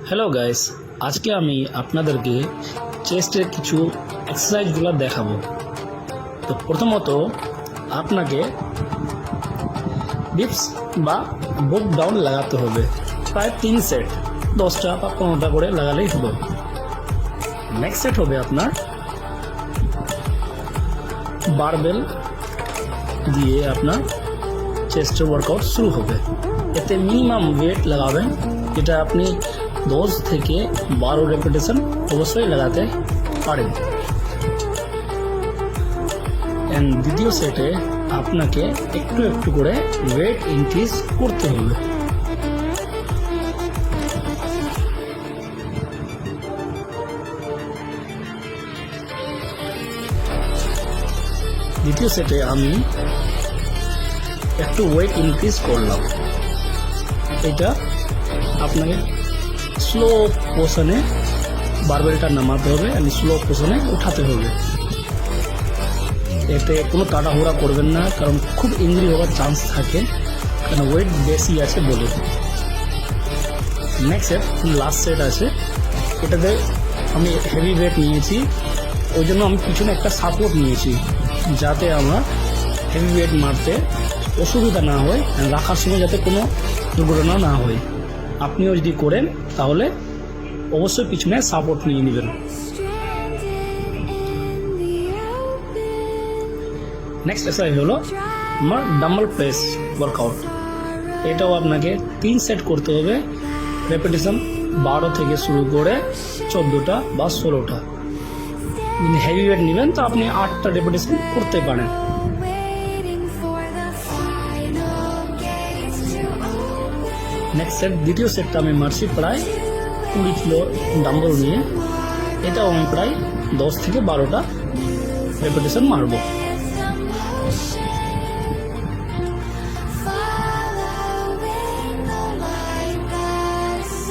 Hello guys, আজকে আমি আপনাদেরকে চেস্টের কিছু এক্সারসাইজগুলো দেখাবো। তো প্রথমত আপনাকে ডিপস বা বুক ডাউন লাগাতে হবে, প্রায় 3 সেট 10টা বা 15টা করে লাগালেই হবে। নেক্সট সেট হবে আপনার বারবেল দিয়ে আপনার চেস্টের ওয়ার্কআউট শুরু হবে। এতে মিনিমাম ওয়েট লাগাবেন, যেটা আপনি 10 থেকে 12 রেপিটেশন অবশ্যই লাগাতে পারেন। অ্যান্ড দ্বিতীয় সেটে আপনাকে একটু একটু করে ওয়েট ইনক্রিজ করতে হবে। দ্বিতীয় সেটে আমি একটু ওয়েট ইনক্রিজ করলাম। এটা আপনাকে স্লো পোশনে বারবেলটা নামাতে হবে, আর স্লো পোশনে উঠাতে হবে। এতে কোনো তাড়াহুড়া করবেন না, কারণ খুব ইঞ্জুরি হওয়ার চান্স থাকে, কারণ ওয়েট বেশি আছে বলে। নেক্সট সেট, লাস্ট সেট আছে, এটাতে আমি হেভি ওয়েট নিয়েছি, ওই জন্য আমি পিছনে একটা সাপোর্ট নিয়েছি, যাতে আমার হেভি ওয়েট মারতে অসুবিধা না হয়, রাখার সময় যাতে কোনো দুর্ঘটনা না হয়। আপনিও যদি করেন তাহলে অবশ্যই পিছনে সাপোর্ট নিয়ে নেবেন। নেক্সট এক্সারসাইজ হলো আমার ডাম্বল প্রেস ওয়ার্কআউট। এটাও আপনাকে 3 সেট করতে হবে, রেপিটেশন 12 থেকে শুরু করে 14টা বা 16টা। যদি হেভি ওয়েট নেবেন তো আপনি 8টা রেপিটেশন করতে পারেন। নেক্সট সেট, দ্বিতীয় সেটটা আমি মারছি প্রায় 20 কিলো ডাম্বল নিয়ে। এটাও আমি প্রায় 10 থেকে 12টা রেপিটেশন মারব।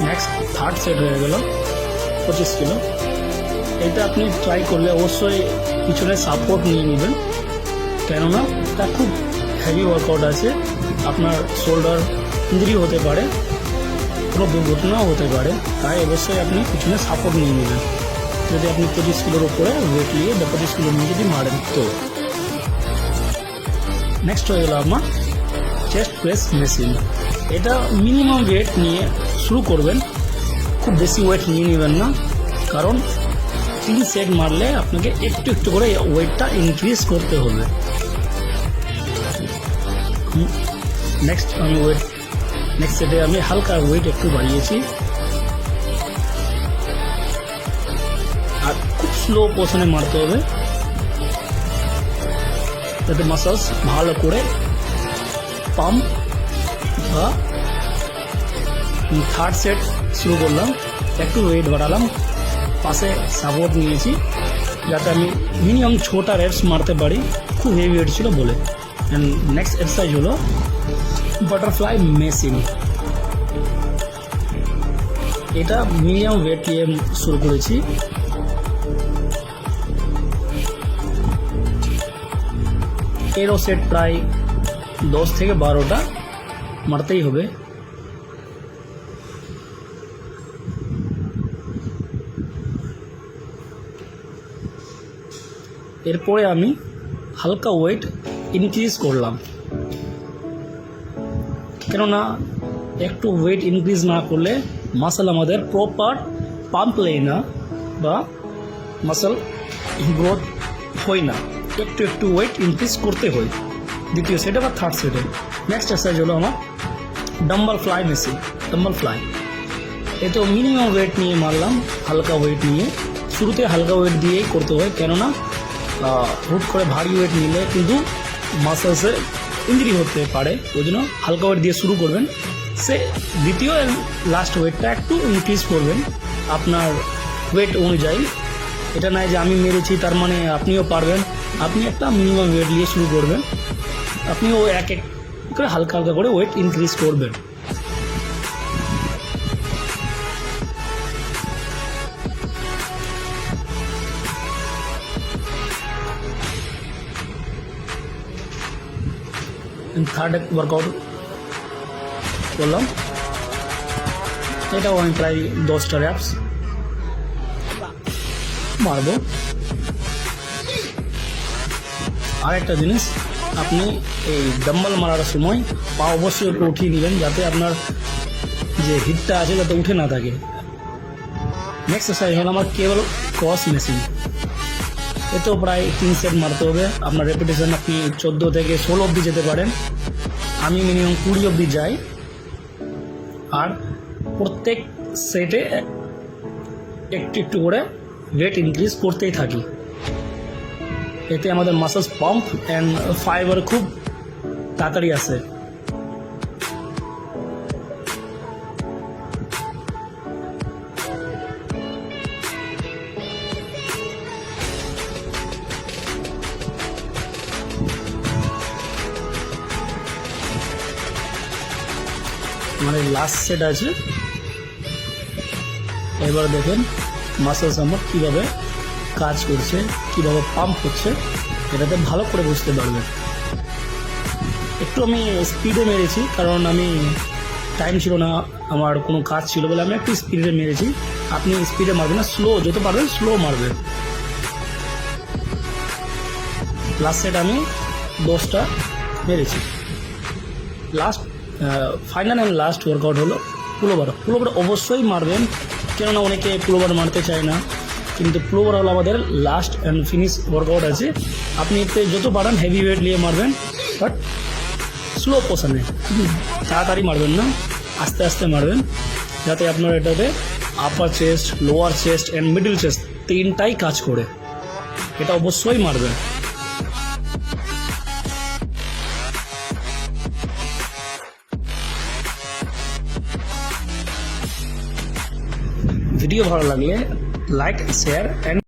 নেক্সট থার্ড সেট হয়ে গেল 25 কিলো। এটা আপনি ট্রাই করলে অবশ্যই পিছনে সাপোর্ট নিয়ে নেবেন, কেননা এটা খুব হেভি ওয়ার্কআউট আছে। আপনার শোল্ডার ইঞ্জুরি হতে পারে, কোনো দুর্ঘটনাও হতে পারে, তাই অবশ্যই আপনি পিছনে সাপোর্ট নিয়ে নেবেন। যদি আপনি 25 কিলোর উপরে ওয়েট নিয়ে 25 কিলো নিয়ে যদি মারেন তো। নেক্সট হয়ে গেল আমার চেস্ট প্রেস মেশিন। এটা মিনিমাম ওয়েট নিয়ে শুরু করবেন, খুব বেশি ওয়েট নিয়ে নেবেন না, কারণ 3 সেট মারলে আপনাকে একটু একটু করে ওয়েটটা ইনক্রিজ করতে হবে। নেক্সট সেটে আমি হালকা ওয়েট একটু বাড়িয়েছি, আর খুব স্লো পোশনে মারতে হবে, যাতে মাসলস ভালো করে পাম্প। বা থার্ড সেট শুরু করলাম, একটু ওয়েট বাড়ালাম, পাশে সাপোর্ট নিয়েছি, যাতে আমি মিনিমাম 6টা রেপস মারতে পারি, খুব হেভি ওয়েট ছিল বলে। অ্যান্ড নেক্সট এক্সারসাইজ হলো বাটারফ্লাই মেশিন। এটা মিডিয়াম ওয়েট নিয়ে শুরু করেছি। এরও সেট প্রায় 10 থেকে 12টা মারতেই হবে। এরপরে আমি হালকা ওয়েট ইনক্রিজ করলাম, কেননা একটু ওয়েট ইনক্রিজ না করলে মাসল আমাদের প্রপার পাম্প নেয় না বা মাসল গ্রোথ হয় না। একটু একটু ওয়েট ইনক্রিজ করতে হয় দ্বিতীয় সেটে বা থার্ড সেটে। নেক্সট এক্সারসাইজ হলো আমার dumbbell fly machine, dumbbell fly. এতেও মিনিমাম ওয়েট নিয়ে মারলাম, হালকা ওয়েট নিয়ে। শুরুতে হালকা ওয়েট দিয়েই করতে হয়, কেননা হুট করে ভারী ওয়েট নিলে কিন্তু মাসলসে ইঞ্জুরি হতে পারে, ওই জন্য হালকা ওয়েট দিয়ে শুরু করবেন। সে দ্বিতীয় লাস্ট ওয়েটটা একটু ইনক্রিজ করবেন আপনার ওয়েট অনুযায়ী। এটা নয় যে আমি মেরেছি তার মানে আপনিও পারবেন, আপনি একটা মিনিমাম ওয়েট নিয়ে শুরু করবেন, আপনিও এক এক করে হালকা হালকা করে ওয়েট ইনক্রিজ করবেন। থার্ড ওয়ার্কআউট করলাম, এটাও আমি প্রায় 10টা র্যাপস মারবো। আরেকটা জিনিস, আপনি এই ডাম্বল মারার সময় পা অবশ্যই একটু উঠিয়ে নেবেন, যাতে আপনার যে হিটটা আছে যাতে উঠে না থাকে। নেক্সট এক্সারসাইজ হলো আমার কেবল ক্রস মেশিন। এতেও প্রায় 3 সেট মারতে হবে। আপনার রেপিটেশন আপনি 14 থেকে 16 অবধি যেতে পারেন, আমি মিনিমাম 20 অবধি যাই। আর প্রত্যেক সেটে একটু একটু করে ওয়েট ইনক্রিজ করতেই থাকি। এতে আমাদের মাসেলস পাম্প অ্যান্ড ফাইবার খুব তাড়াতাড়ি আসে। মানে লাস্ট সেট আছে, এবার দেখেন মাসেলস আমার কীভাবে কাজ করছে, কীভাবে পাম্প হচ্ছে, এটাতে ভালো করে বুঝতে পারবেন। একটু আমি স্পিডে মেরেছি, কারণ আমি টাইম ছিল না, আমার কোনো কাজ ছিল বলে আমি একটু স্পিডে মেরেছি। আপনি স্পিডে মারবেন না, স্লো যত পারবেন স্লো মারবেন। লাস্ট সেট আমি 10টা মেরেছি। Last final and last workout হলো পুলোবার। পুলোবার অবশ্যই মারবেন, কেননা অনেকে পুলোবার মারতে চায় না, কিন্তু পুলোবার হলো আমাদের লাস্ট অ্যান্ড ফিনিশ ওয়ার্কআউট আছে। আপনি এতে যত পারেন হেভি ওয়েট নিয়ে মারবেন, বাট স্লো পোশনে, তাড়াতাড়ি মারবেন না, আস্তে আস্তে মারবেন, যাতে আপনার এটাতে upper chest, lower chest and middle chest 3টাই কাজ করে। এটা অবশ্যই মারবেন। ভিডিও ভালো লাগলে লাইক, শেয়ার অ্যান্ড